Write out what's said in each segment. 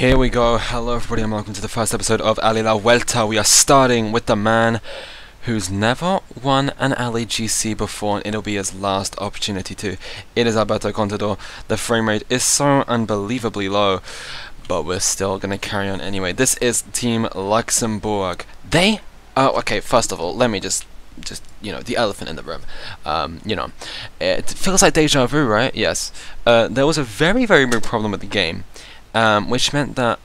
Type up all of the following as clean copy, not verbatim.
Here we go. Hello everybody and welcome to the first episode of ALLEZ LV Vuelta. We are starting with the man who's never won an ALLEZ GC before, and it'll be his last opportunity to. It is Alberto Contador. The frame rate is so unbelievably low, but we're still gonna carry on anyway. This is Team Luxembourg. Okay, first of all, let me just the elephant in the room. It feels like deja vu, right? Yes. There was a very big problem with the game. Which meant that,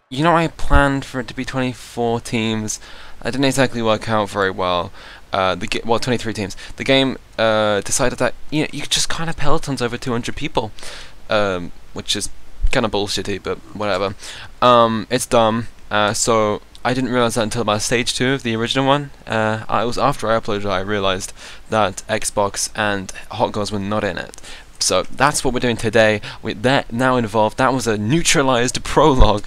I planned for it to be 24 teams. It didn't exactly work out very well. 23 teams. The game decided that you could just kind of pelotons over 200 people, which is kind of bullshitty, but whatever. It's dumb. So I didn't realize that until about stage 2 of the original one. It was after I uploaded I realized that Xbox and Hot Girls were not in it. So that's what we're doing today. With that now involved, that was a neutralized prologue.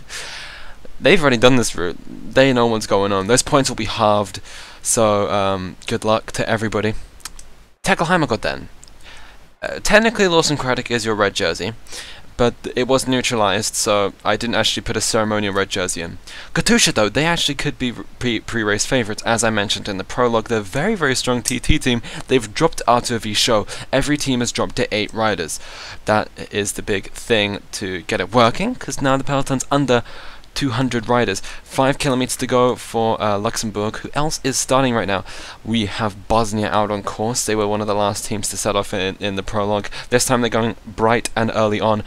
They've already done this route. They know what's going on. Those points will be halved. So good luck to everybody. Teckelheimer got then. Technically, Lawson Craddock is your red jersey, but it was neutralized, so I didn't actually put a ceremonial red jersey in. Katusha, though, they actually could be pre-race favourites, as I mentioned in the prologue. They're a very strong TT team. They've dropped Arthur V Show. Every team has dropped to 8 riders. That is the big thing to get it working, because now the peloton's under 200 riders. 5 kilometers to go for Luxembourg. Who else is starting right now? We have Bosnia out on course. They were one of the last teams to set off in the prologue. This time they're going bright and early on.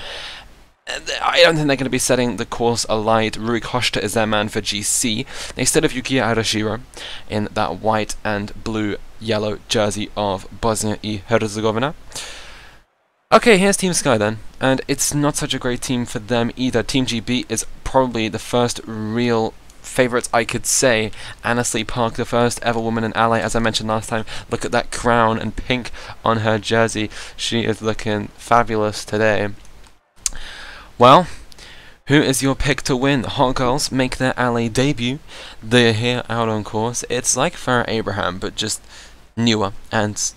I don't think they're going to be setting the course alight. Rui Costa is their man for GC. Instead of Yukiya Arashiro in that white and blue-yellow jersey of Bosnia and Herzegovina. Okay, here's Team Sky then, and it's not such a great team for them either. Team GB is probably the first real favourites, I could say. Annesley Park, the first ever woman in Ally, as I mentioned last time. Look at that crown and pink on her jersey. She is looking fabulous today. Well, who is your pick to win? The Hot Girls make their Ally debut. They're here out on course. It's like Farrah Abraham, but just newer and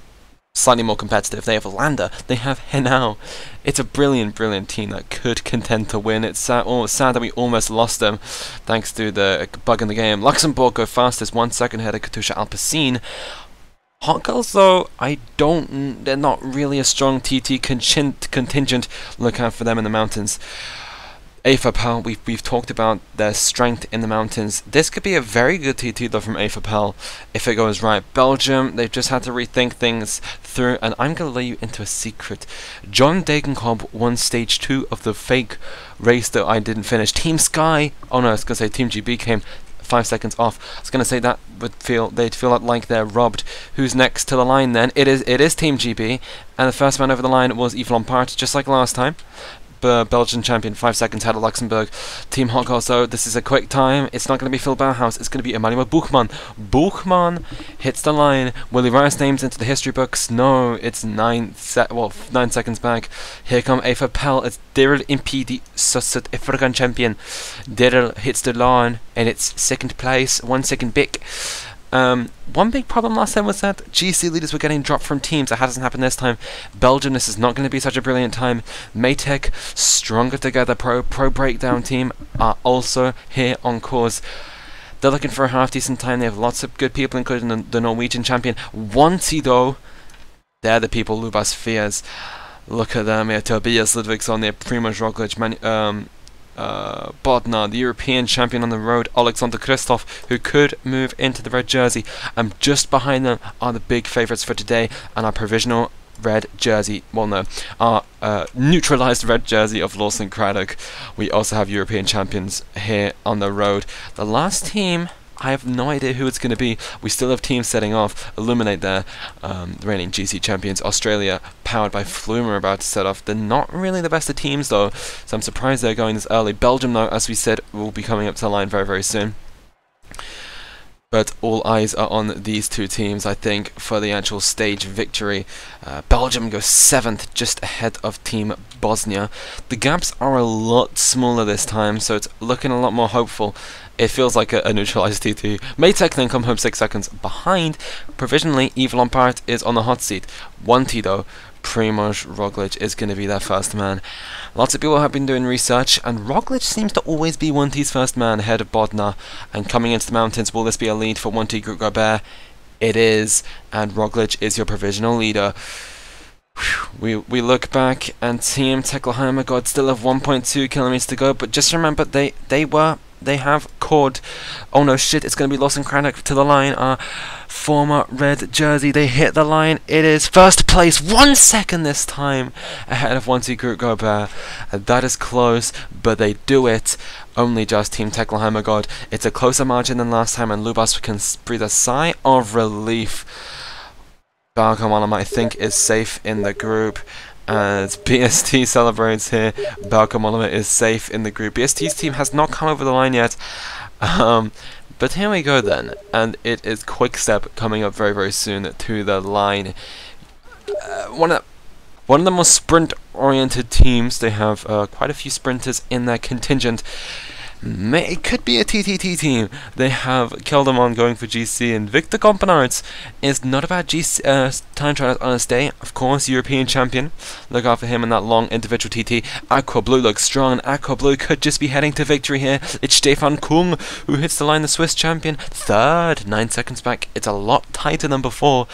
slightly more competitive. They have Landa, they have Henao. It's a brilliant team that could contend to win. It's sad that we almost lost them thanks to the bug in the game. Luxembourg go fastest, 1 second ahead of Katusha Alpecin. Hot Girls, though, they're not really a strong TT contingent. Look out for them in the mountains. AFAPEL, we've talked about their strength in the mountains. This could be a very good TT though from AFAPEL if it goes right. Belgium, they've just had to rethink things through, and I'm going to let you into a secret. John Degenkolb won stage 2 of the fake race that I didn't finish. Team Sky, oh no, I was going to say Team GB came 5 seconds off. I was going to say that they'd feel like they're robbed. Who's next to the line then? It is Team GB, and the first man over the line was Yves Lampart, just like last time. Belgian champion, 5 seconds ahead of Luxembourg. Team Hot Girls, though, this is a quick time. It's not going to be Phil Bauhaus, it's going to be Emmanuel Buchmann. Buchmann hits the line. Will he write his names into the history books? No, it's 9 seconds back. Here come AFAPEL. It's Daryl Impedi, Susset African champion. Daryl hits the line, and it's second place, 1 second back. One big problem last time was that GC leaders were getting dropped from teams. That hasn't happened this time. Belgium, this is not going to be such a brilliant time. Maytech, Stronger Together Pro Breakdown team are also here on course. They're looking for a half-decent time. They have lots of good people, including the Norwegian champion. Wanty, though, they're the people Lubas fears. Look at them here. Tobias Ludvigsson there, Primoz Roglic, Bodnar, the European champion on the road, Alexander Kristoff, who could move into the red jersey. And just behind them are the big favourites for today, and our provisional red jersey, our neutralised red jersey of Lawson Craddock. We also have European champions here on the road. The last team, I have no idea who it's going to be. We still have teams setting off. Illuminate there, the reigning GC champions. Australia, powered by Flume, are about to set off. They're not really the best of teams, though, so I'm surprised they're going this early. Belgium, though, as we said, will be coming up to the line very soon. But all eyes are on these two teams, I think, for the actual stage victory. Belgium goes 7th, just ahead of Team Bosnia. The gaps are a lot smaller this time, so it's looking a lot more hopeful. It feels like a neutralized TT. Maytek then come home 6 seconds behind. Provisionally, Yves Lampard is on the hot seat. 1T though. Primož Roglic is going to be their first man. Lots of people have been doing research, and Roglic seems to always be 1T's first man ahead of Bodnar. And coming into the mountains, will this be a lead for 1T Group Gobert? It is, and Roglic is your provisional leader. We look back, and Team Tekleheimer God still have 1.2 kilometers to go, but just remember they have caught. Oh no, shit! It's going to be Lawson Craddock to the line. Former red jersey, they hit the line. It is first place, 1 second this time ahead of 1T Group Gobert. That is close, but they do it. Only just Team Tekleheimer God. It's a closer margin than last time, and Lubas can breathe a sigh of relief. Bauke Mollema, I think, is safe in the group. As BST celebrates here, Bauke Mollema is safe in the group. BST's team has not come over the line yet. But here we go then, and it is Quickstep coming up very, very soon to the line. One of the most sprint-oriented teams. They have quite a few sprinters in their contingent. It could be a TTT team. They have Kelderman going for GC, and Victor Compenarts is not a bad time trial on his day. Of course, European champion. Look out for him in that long individual TT. Aqua Blue looks strong, and Aqua Blue could just be heading to victory here. It's Stefan Kung who hits the line, the Swiss champion. Third, 9 seconds back. It's a lot tighter than before.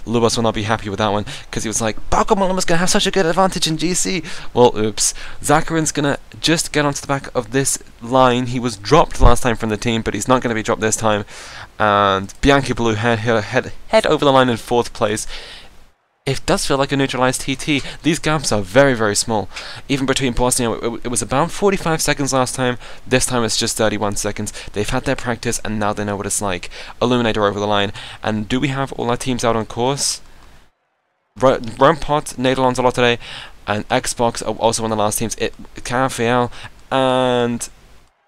Lubas will not be happy with that one, because he was like, Bauke Mollema's going to have such a good advantage in GC. Well, oops. Zacharin's going to just get onto the back of this line. He was dropped last time from the team, but he's not going to be dropped this time. And Bianchi Blue head over the line in 4th place. It does feel like a neutralized TT. These gaps are very, very small. Even between Bosnia, it was about 45 seconds last time. This time it's just 31 seconds. They've had their practice, and now they know what it's like. Illuminator over the line. And do we have all our teams out on course? Rompot, Nederlands a lot today, and Xbox are also one of the last teams. KFL and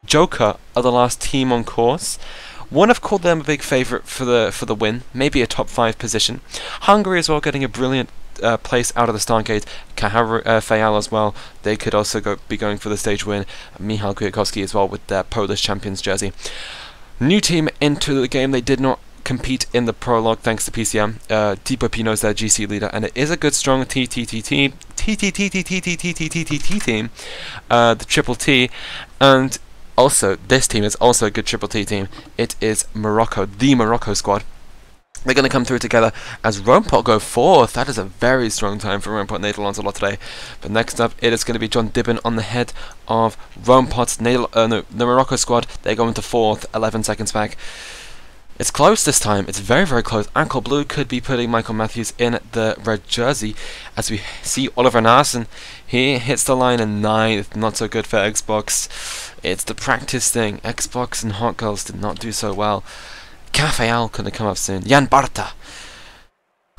Joker are the last team on course. One have called them a big favourite for the win, maybe a top 5 position. Hungary as well, getting a brilliant place out of the start gate. Fayal as well, they could also be going for the stage win. Michal Kwiatkowski as well with their Polish champions jersey. New team into the game. They did not compete in the prologue thanks to PCM. Tipo Pino's their GC leader, and it is a good strong TTT team, the Triple T, and also, this team is also a good Triple T team. It is Morocco, the Morocco squad. They're going to come through together as Rompot go 4th. That is a very strong time for Rompot Nederlands a lot today. But next up, it is going to be John Dibben on the head of Rompot's the Morocco squad. They're going to 4th, 11 seconds back. It's close this time. It's very, very close. Aqua Blue could be putting Michael Matthews in the red jersey. As we see Oliver Naesen, he hits the line in 9th. Not so good for Xbox. It's the practice thing. Xbox and Hot Girls did not do so well. Cafeal gonna come up soon. Jan Barta.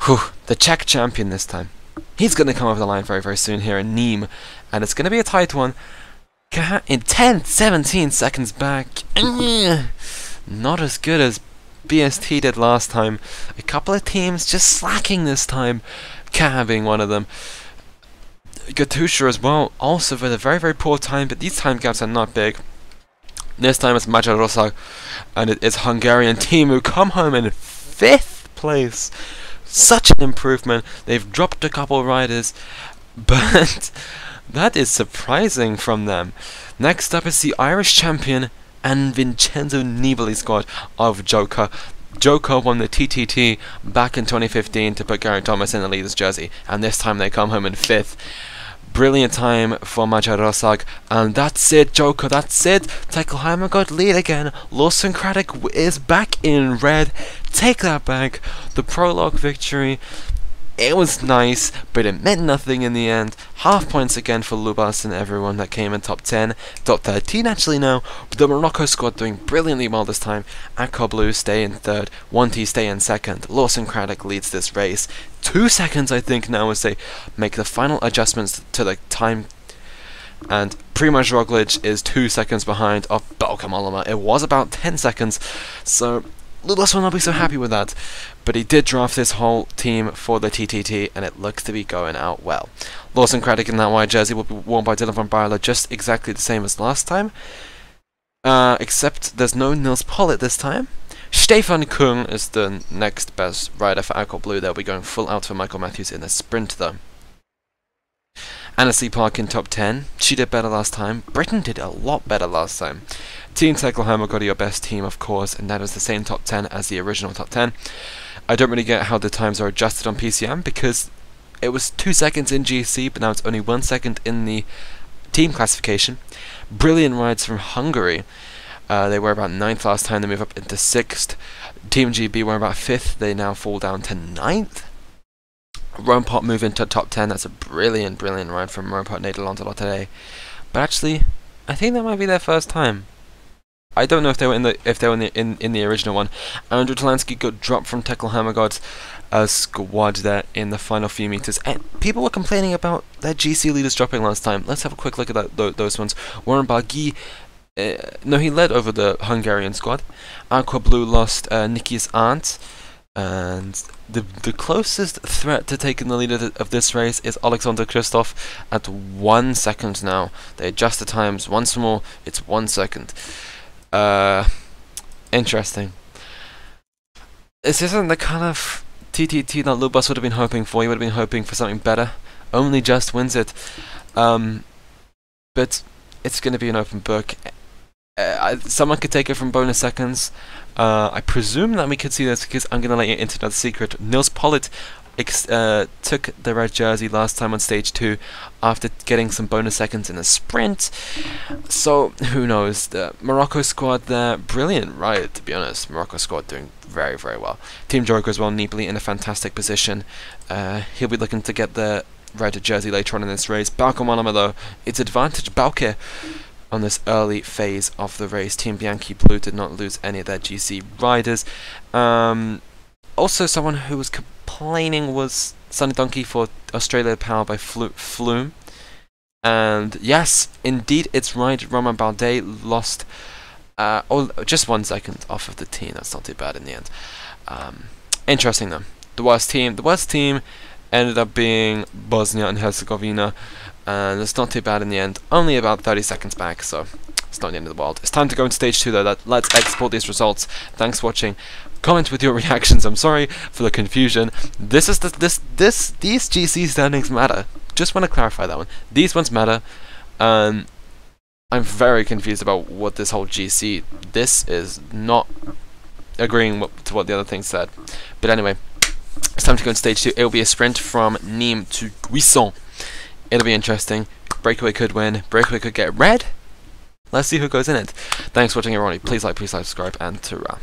Whew, the Czech champion this time. He's gonna come over the line very, very soon here in Nîmes. And it's gonna be a tight one. In 10th, 17 seconds back. Not as good as BST did last time. A couple of teams just slacking this time. Kaha being one of them. Gatusha as well, also with a very, very poor time, but these time gaps are not big. This time it's Magyarország, and it is Hungarian team who come home in 5th place. Such an improvement. They've dropped a couple riders, but that is surprising from them. Next up is the Irish champion and Vincenzo Nibali squad of Joker. Joker won the TTT back in 2015 to put Geraint Thomas in the leader's jersey, and this time they come home in 5th. Brilliant time for Magyarország, and that's it, Joker, that's it. Tekleheimer got lead again. Lawson Craddock is back in red. Take that back. The prologue victory, it was nice, but it meant nothing in the end. Half points again for Lubas and everyone that came in top 10. Top 13 actually now, but the Morocco squad doing brilliantly well this time. Aqua Blue stay in 3rd, 1T stay in 2nd. Lawson Craddock leads this race. 2 seconds I think now as they make the final adjustments to the time. And Primož Roglic is 2 seconds behind of Bauke Mollema. It was about 10 seconds, so Lubas will not be so happy with that, but he did draft this whole team for the TTT, and it looks to be going out well. Lawson Craddock in that white jersey will be worn by Dylan van Baarle, just exactly the same as last time. Except there's no Nils Pollitt this time. Stefan Kung is the next best rider for ALLEZ Blue. They'll be going full out for Michael Matthews in the sprint though. Annecy Park in top 10. She did better last time. Britain did a lot better last time. Team Cycleheimer got your best team, of course, and that is the same top 10 as the original top 10. I don't really get how the times are adjusted on PCM, because it was 2 seconds in GC, but now it's only 1 second in the team classification. Brilliant rides from Hungary. They were about 9th last time, they move up into 6th. Team GB were about 5th, they now fall down to 9th. Rompot move into top 10. That's a brilliant ride from Rompot Nederland today. But actually, I think that might be their first time. I don't know if they were in the original one. Andrew Talansky got dropped from Tekkelhammergod's squad there in the final few meters. And people were complaining about their GC leaders dropping last time. Let's have a quick look at those ones. Warren Barguil, no, he led over the Hungarian squad. Aqua Blue lost Nicky's aunt. And the closest threat to taking the lead of this race is Alexander Kristoff at 1 second now. They adjust the times once more. It's 1 second. Interesting. This isn't the kind of TTT that Lubas would have been hoping for. He would have been hoping for something better. Only Just wins it. But it's going to be an open book. Someone could take it from bonus seconds. I presume that we could see this because I'm going to let you into another secret. Nils Pollitt took the red jersey last time on stage 2 after getting some bonus seconds in a sprint. So, who knows? The Morocco squad there, brilliant ride, to be honest. Morocco squad doing very well. Team Joker as well, Nibali in a fantastic position. He'll be looking to get the red jersey later on in this race. Bauke Mollema though, it's advantage Bauke on this early phase of the race. Team Bianchi Blue did not lose any of their GC riders. Also, someone who was complaining was Sunny Donkey for Australia Power by Flume. And yes, indeed, it's right. Romain Bardet lost just 1 second off of the team. That's not too bad in the end. Interesting though. The worst team ended up being Bosnia and Herzegovina. And it's not too bad in the end. Only about 30 seconds back, so it's not the end of the world. It's time to go into stage 2 though. Let's export these results. Thanks for watching. Comment with your reactions. I'm sorry for the confusion. These GC standings matter. Just want to clarify that one. These ones matter. I'm very confused about what this whole GC. This is not agreeing to what the other thing said. But anyway, it's time to go into stage 2. It will be a sprint from Nîmes to Guisson. It'll be interesting. Breakaway could win. Breakaway could get red. Let's see who goes in it. Thanks for watching, everybody. Please like, subscribe, and ta-ra.